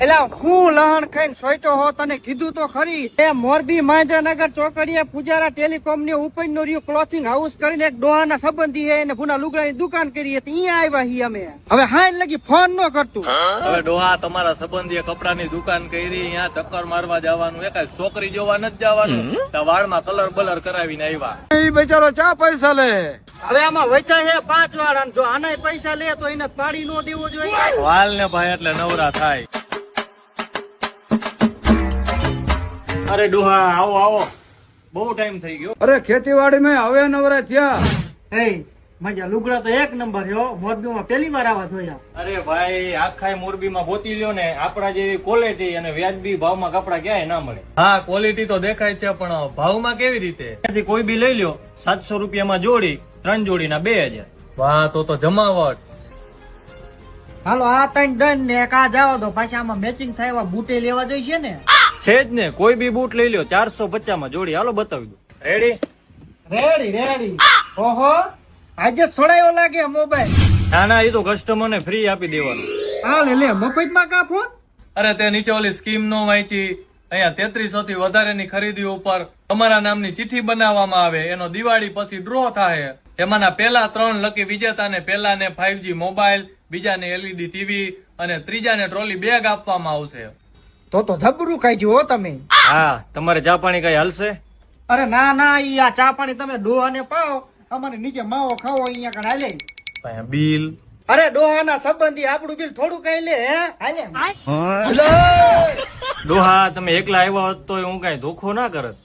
એલા હું લહણ ખાઈને સોઈટો હો, તને કીધું તો ખરી. એ મોરબી મહેન્દ્રનગર ચોકડીએ પૂજારા ટેલિકોમ ની ઉપર નો રહ્યું ક્લોથિંગ હાઉસ કરીને એક ડોહાના સંબંધી હે, એને પુના લુગડાની દુકાન કરી હતી. અહીંયા આવ્યા હી અમે. હવે હાઈ લગી ફોન નો કરતું. હવે ડોહા તમારા સંબંધીએ કપડાની દુકાન કરી, અહીંયા ચક્કર મારવા જવાનું, એ કઈ છોકરી જોવા નથી જવાનું. તો વાળમાં કલર બલર કરાવીને આવ્યા. એ બિચારો ચા પૈસા લે. હવે આમાં વચ્ચા છે 5 વાળા, જો આના પૈસા લે તો એને પાડી નો દેવો જોઈએ. વાલ ને ભાઈ એટલે નવરા થાય. અરે ડોહા આવો આવો, બહુ ટાઈમ થઈ ગયો. અરે ખેતીવાડી માં હવે નવરા થયા. એ મજા લુગડા તો એક નંબર છે. મોરબીમાં પહેલી વાર આવા જોયા. અરે ભાઈ આખા મોરબીમાં ગોતી લ્યો ને, આપણા જેવી ક્વોલિટી અને વ્યાજબી ભાવમાં કપડા ક્યાંય ના મળે. હા ક્વોલિટી તો દેખાય છે, પણ ભાવમાં કેવી રીતે? કોઈ બી લઈ લ્યો 700 રૂપિયામાં જોડી, 3 જોડીના 2000. વાહ તો જમાવટ. હાલો આ 3 ડન ને એક આ જાવ તો પાછા આમાં મેચિંગ થાય એવા બૂટે લેવા જોઈએ ને. છે જ ને, કોઈ બી બૂટ લઈ લ્યો 450 માં જોડી. હાલો બતાવી દો. Ready ready. ઓહો આજે છોડાયો લાગે મોબાઈલ. ના એ તો કસ્ટમર ને ફ્રી આપી દેવાનું. હાલ લે મફત માં કા ફોન. અરે તે નીચે ઓલી સ્કીમ નો વાંચી. અહીંયા 3300 થી વધારેની ખરીદી ઉપર તમારા નામની ચિઠ્ઠી બનાવવામાં આવે, એનો દિવાળી પછી ડ્રો થાય. એમાંના પહેલા 3 લકી વિજેતાને પહેલાને 5G મોબાઈલ, બીજાને LED ટીવી અને ત્રીજાને ટ્રોલી બેગ આપવામાં આવશે. તો જબરું ખાઈ હો તમે. હા તમારે ચા પાણી કઈ હાલશે? અરે ના ઈ આ ચા પાણી તમે ડોહાને પાઓ, અમારે નીચે માવો ખાવો અહીંયા કણ હાલે. બિલ? અરે ડોહાના સંબંધી આપણું બિલ થોડું કઈ લે હે હાલે. ડોહા તમે એકલા આવ્યા હોત તો હું કઈ ધોખો ના કરત.